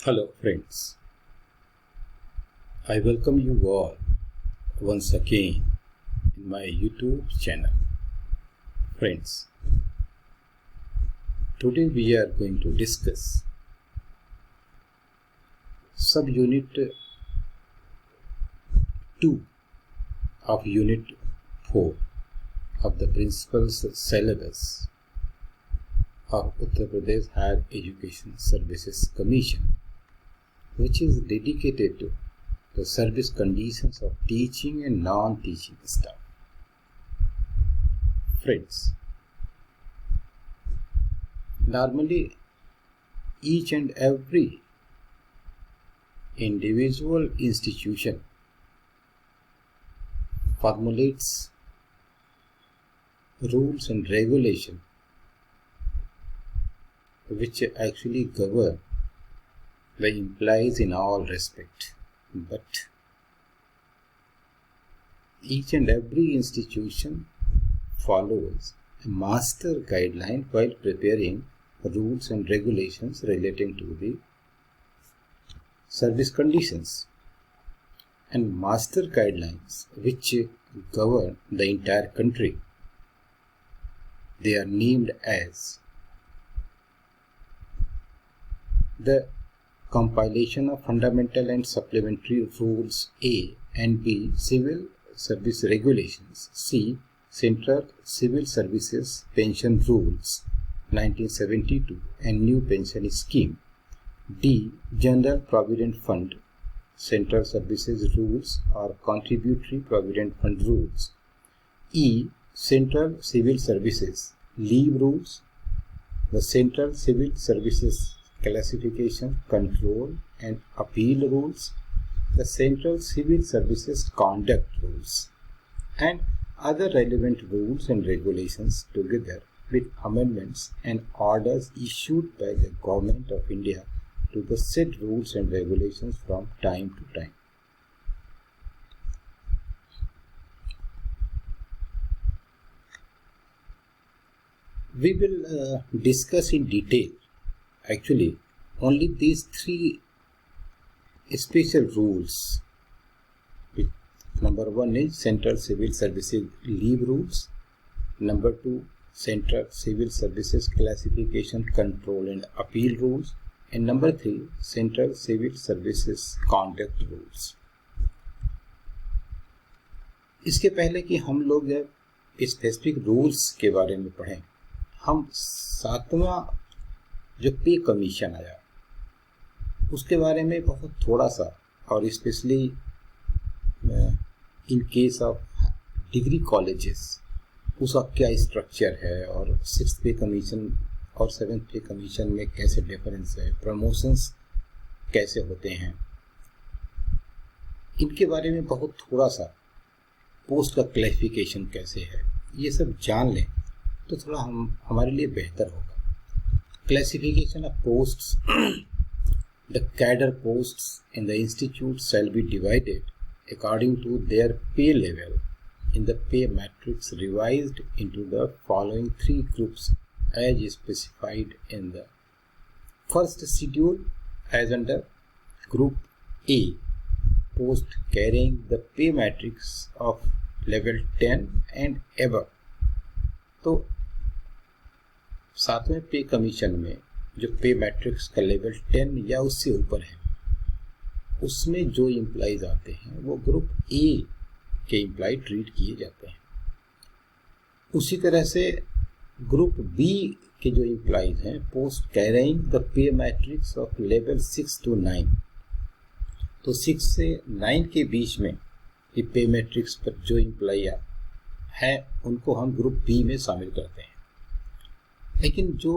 Hello friends, I welcome you all once again in my YouTube channel. Friends, today we are going to discuss subunit 2 of unit 4 of the principles syllabus of Uttar Pradesh Higher Education Services Commission, which is dedicated to the service conditions of teaching and non-teaching staff. Friends, normally each and every individual institution formulates rules and regulations which actually govern the employees in all respect, but each and every institution follows a master guideline while preparing rules and regulations relating to the service conditions, and master guidelines which govern the entire country. They are named as the compilation of fundamental and supplementary rules A and B, civil service regulations, C, central civil services pension rules 1972 and new pension scheme, D, general provident fund central services rules or contributory provident fund rules, E, central civil services leave rules, the central civil services classification, control and appeal rules, the central civil services conduct rules, and other relevant rules and regulations together with amendments and orders issued by the Government of India to the said rules and regulations from time to time. We will discuss in detail actually only these three special rules. Number 1 is central civil services leave rules, number 2 central civil services classification, control and appeal rules, and number 3 central civil services conduct rules. इसके पहले कि हम लोग specific rules के बारे में पढ़ें, हम 7वां जो पे कमीशन आया उसके बारे में बहुत थोड़ा सा, और specially in case of degree colleges उसका क्या स्ट्रक्चर है और 6th पे कमीशन और 7th पे कमीशन में कैसे डिफरेंस है, प्रमोशंस कैसे होते हैं, इनके बारे में बहुत थोड़ा सा, पोस्ट का क्लैसिफिकेशन कैसे है, ये सब जान लें तो थोड़ा हमारे लिए बेहतर होगा. Classification of posts. The cadre posts in the institute shall be divided according to their pay level in the pay matrix revised into the following 3 groups as specified in the first schedule as under Group A, post carrying the pay matrix of level 10 and above. तो 7वें पे commission में जो पे matrix का level 10 या उससे ऊपर है, उसमें जो एम्प्लॉइज आते हैं वो ग्रुप ए के एम्प्लॉय ट्रीट किए जाते हैं. उसी तरह से ग्रुप बी के जो एम्प्लॉइज हैं post carrying the pay matrix of level 6 to 9, तो 6 से 9 के बीच में ये पे मैट्रिक्स पर जो एम्प्लॉय हैं उनको हम ग्रुप बी में शामिल करते हैं. लेकिन जो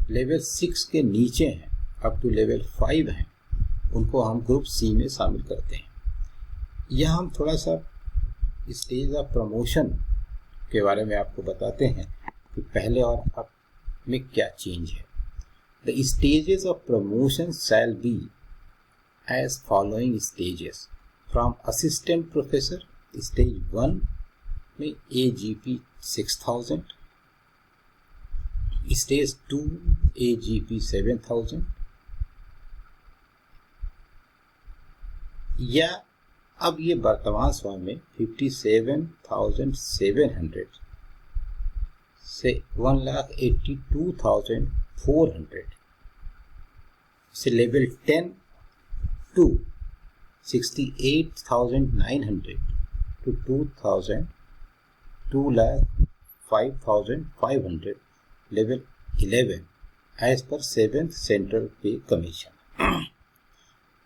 लेवल 6 के नीचे हैं अप टू लेवल 5 हैं उनको हम ग्रुप सी में शामिल करते हैं. यह हम थोड़ा सा स्टेज ऑफ प्रमोशन के बारे में आपको बताते हैं कि पहले और अब में क्या चेंज है. The stages of promotion shall be as following stages from assistant professor stage 1 में AGP 6000, स्टेज 2 AGP 7000 या अब ये वर्तमान समय में 57,700 से 1,82,400 से level 10 to 68,900 to 2,05,500 level 11 as per 7th Central Pay Commission.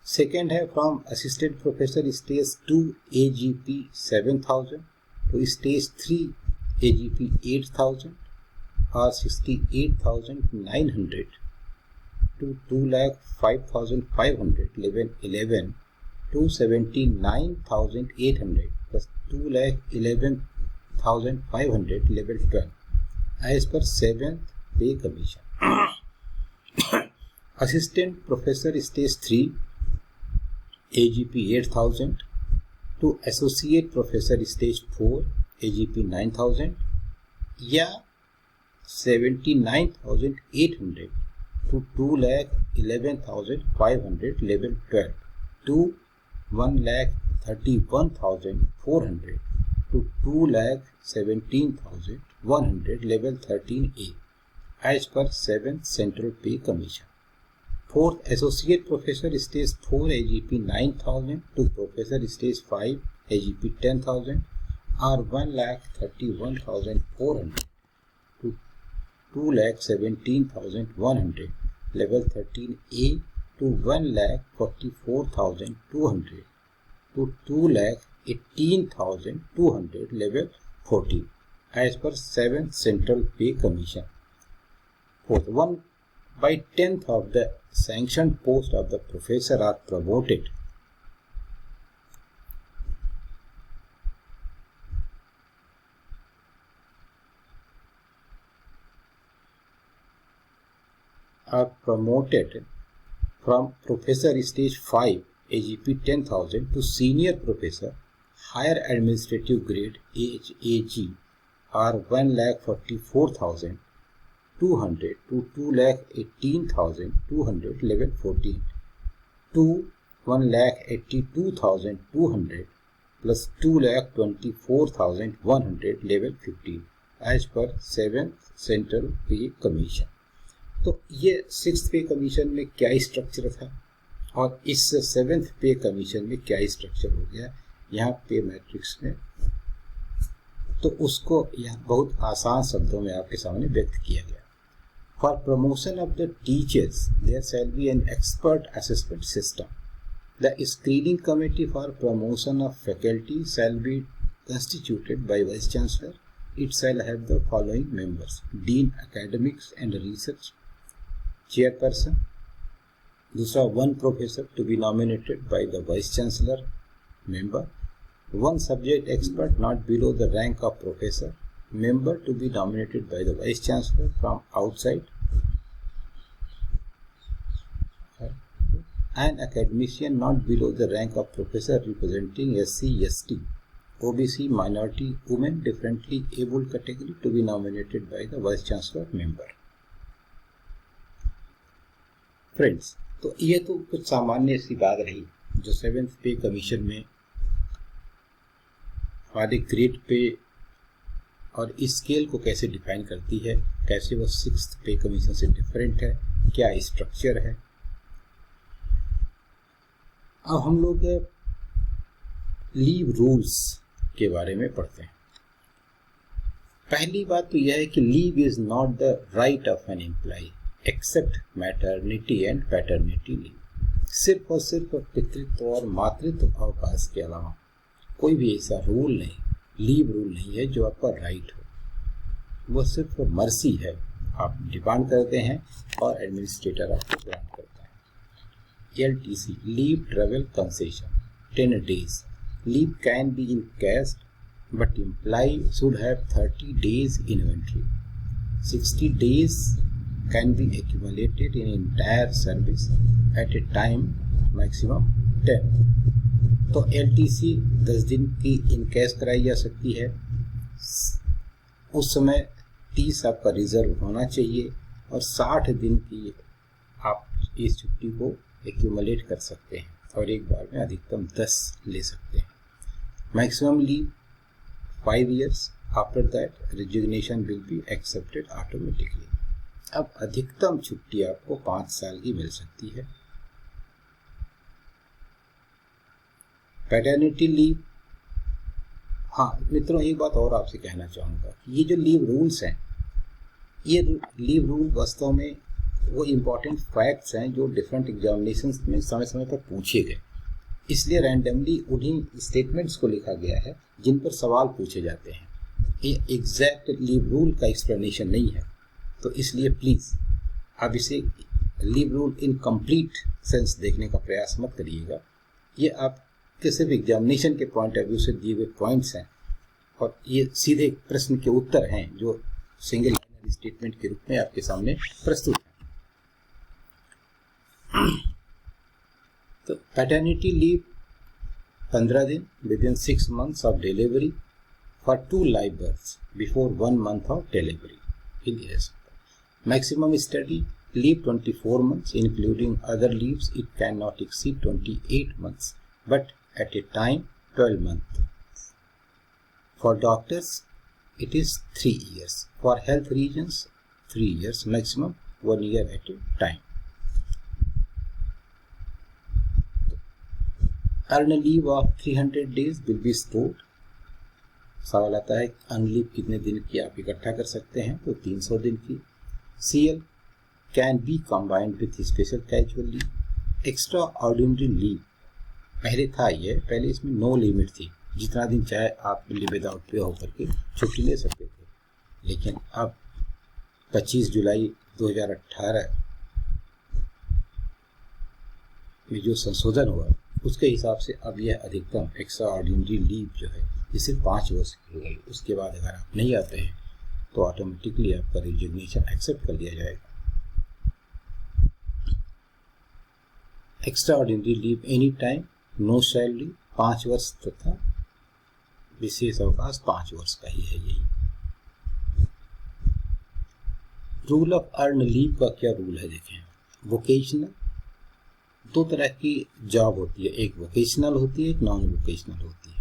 Second है from assistant professor stage 2 AGP 7,000 to stage 3 AGP 8,000 or 68,900 to 2,05,500 level 11 to 79,800 plus 2,11,500 level 12 as per 7th Pay Commission. Assistant Professor Stage 3 AGP 8,000 to Associate Professor Stage 4 AGP 9,000 या 79,800 to 2,11,500 level 12 to 1,31,400 to 2,17,100 level 13A as per 7th Central Pay Commission. Fourth, Associate Professor Stage 4 AGP 9,000 to Professor Stage 5 AGP 10,000 or 1,31,400 to 2,17,100 level 13A to 1,44,200 to 2,18,200 level 14 as per 7th Central Pay Commission. Fourth, 1/10th of the sanctioned post of the professor are promoted from Professor Stage 5 AGP 10,000 to Senior Professor Higher Administrative Grade HAG are 1,44,200 to 2,18,200 level 14 to 1,82,200 plus 2,24,100 level 15 as per 7th Central Pay Commission. तो ये 6th पे commission में क्या structure था और इस 7th पे commission में क्या स्ट्रक्चर हो गया यहाँ पे मैट्रिक्स में, तो उसको यहाँ बहुत आसान शब्दों में आपके सामने व्यक्त किया गया. For promotion of the teachers there shall be an expert assessment system. The screening committee for promotion of faculty shall be constituted by vice chancellor. It shall have the following members: dean academics and research, chairperson. दूसरा, 1 professor to be nominated by the vice chancellor member. 1 subject expert not below the rank of professor, member to be nominated by the vice chancellor from outside. An academician not below the rank of professor representing SC, ST, OBC, minority, women, differently abled category to be nominated by the vice chancellor member. Friends, तो ये तो कुछ सामान्य सी बात रही जो 7th पे commission में हमारे ग्रेड पे और स्केल को कैसे डिफाइन करती है, कैसे वो 6th पे कमीशन से डिफरेंट है, क्या स्ट्रक्चर है. अब हम लोग लीव रूल्स के बारे में पढ़ते हैं. पहली बात तो यह है कि leave is not the right of an employ except maternity and paternity leave. सिर्फ और सिर्फ पितृत्व और मातृत्व अवकाश के अलावा कोई भी ऐसा रूल नहीं, लीव रूल नहीं है जो आपका राइट हो. वो सिर्फ मर्सी है, आप डिमांड करते हैं और एडमिनिस्ट्रेटर आपको ग्रांट करता है. LTC leave travel concession 10 days. Leave can be in cash but employ should have 30 days inventory. 60 days can be accumulated in entire service at a time maximum 10. तो LTC 10 दिन की in cash कराई जा सकती है. उस समय 30 आपका रिजर्व होना चाहिए और 60 दिन की आप इस छुट्टी को एक्यूमुलेट कर सकते हैं और एक बार में अधिकतम 10 ले सकते हैं। Maximum leave 5 years, after that resignation will be accepted automatically. अब अधिकतम छुट्टी आपको 5 साल की मिल सकती है। पैटर्निटी लीव, हाँ मित्रों एक बात और आपसे कहना चाहूँगा, ये जो लीव रूल्स हैं, ये लीव रूल वास्तव में वो इम्पॉर्टेंट फैक्ट्स हैं जो डिफरेंट एग्जामिनेशंस में समय समय पर पूछे गए, इसलिए रैंडमली उन्हीं स्टेटमेंट्स को लिखा गया है जिन पर सवाल पूछे जाते हैं। ये एग्जैक्ट लीव रूल का एक्सप्लेनेशन नहीं है, तो इसलिए प्लीज़ आप इसे leave rule in complete sense देखने का प्रयास मत करिएगा। ये आप किसी भी एग्जामिनेशन के पॉइंट ऑफ व्यू से दिए हुए पॉइंट्स हैं और ये सीधे प्रश्न के उत्तर हैं जो सिंगल लाइनर स्टेटमेंट के रूप में आपके सामने प्रस्तुत हैं। तो पैटर्निटी लीव 15 दिन within 6 months of delivery for 2 live births before 1 month of delivery in years. Maximum study leave 24 months including other leaves, it can not exceed 28 months but at a time 12 months. For doctors, it is 3 years. For health reasons, 3 years maximum, 1 year at a time. Earn leave of 300 days will be stored. सवाल आता है earn leave कितने दिन की आप इकट्ठा कर सकते हैं, तो 300 दिन की। CL can be combined with special casual leave. Extraordinary leave पहले था ये, पहले इसमें नो लिमिट थी, जितना दिन चाहे आप लीव विदाउट पे होकर के छुट्टी ले सकते थे, लेकिन अब 25 जुलाई 2018 में जो संशोधन हुआ उसके हिसाब से अब यह अधिकतम एक्स्ट्रा ऑर्डिनरी लीव जो है ये सिर्फ 5 वर्ष की हो गई। उसके बाद अगर आप नहीं आते हैं तो ऑटोमेटिकली आपका रेजिग्नेशन एक्सेप्ट कर लिया जाएगा। Extra ordinary leave any time, no salary 5 वर्ष तथा विशेष अवकाश 5 वर्ष का ही है। यही रूल ऑफ अर्न लीव का क्या रूल है देखें। वोकेशनल, 2 तरह की जॉब होती है, एक वोकेशनल होती है, एक नॉन वोकेशनल होती है।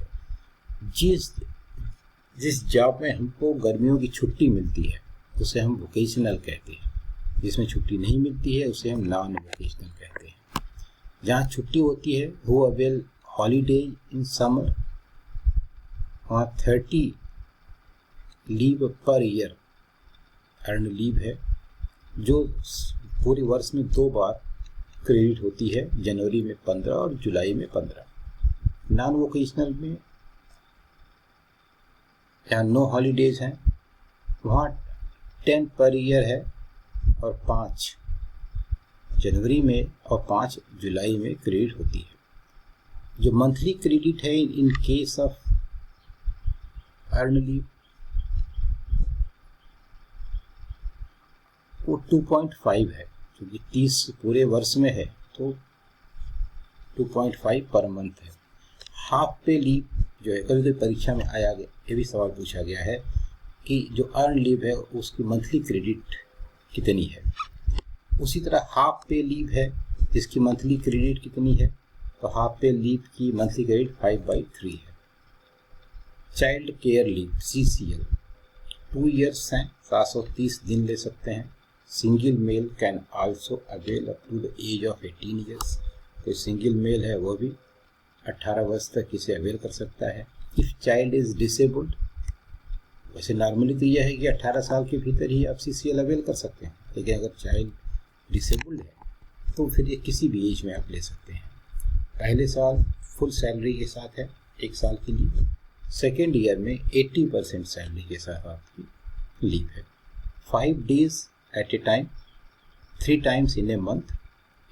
जिस जॉब में हमको गर्मियों की छुट्टी मिलती है उसे हम वोकेशनल कहते हैं, जिसमें छुट्टी नहीं मिलती है उसे हम नॉन वोकेशनल कहते हैं। जहाँ छुट्टी होती है who avail holiday in summer, वहाँ 30 leave per year earn leave है, जो पूरे वर्ष में 2 बार क्रेडिट होती है, जनवरी में 15 और जुलाई में 15। नॉन वोकेशनल में जहाँ नो हॉलीडेज हैं वहाँ 10 पर ईयर है और 5 जनवरी में और 5 जुलाई में क्रेडिट होती है। जो मंथली क्रेडिट है in case of earn leave वो 2.5 है, क्योंकि 30 पूरे वर्ष में है तो 2.5 पर मंथ है। हाफ पे लीव जो है, कभी परीक्षा में आया गया, ये भी सवाल पूछा गया है कि जो अर्न लीव है उसकी मंथली क्रेडिट कितनी है। उसी तरह हाफ पे लीव है जिसकी मंथली क्रेडिट कितनी है, तो हाफ पे लीव की मंथली क्रेडिट 5/3 है। Child care leave CCL 2 years हैं, 730 दिन ले सकते हैं। Single male can also avail up to the age of 18 years, कोई सिंगल मेल है वो भी 18 वर्ष तक इसे अवेल कर सकता है। इफ़ चाइल्ड इज़ डिसेबल्ड, वैसे नॉर्मली तो यह है कि 18 साल के भीतर ही आप CCL अवेल कर सकते हैं, लेकिन अगर चाइल्ड डिसेबल्ड है तो फिर ये किसी भी एज में आप ले सकते हैं। पहले साल फुल सैलरी के साथ है 1 साल की लीव, सेकेंड ईयर में 80% सैलरी के साथ आपकी लीव है। 5 days at a time, 3 times in a month.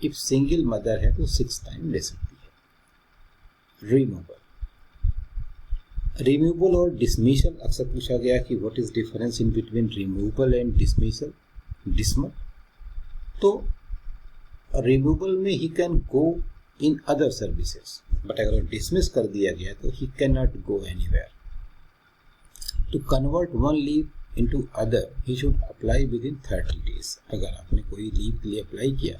If single mother है तो 6 times ले सकती है। रिमूवल और डिसमिसल, अक्सर पूछा गया कि what is difference in between removal and dismissal, dismal. तो रिमूवल में he can go in other services, but अगर डिसमिस कर दिया गया तो he can not go anywhere. To convert one leave into other, he should apply within 30 days. अगर आपने कोई लीव के लिए अप्लाई किया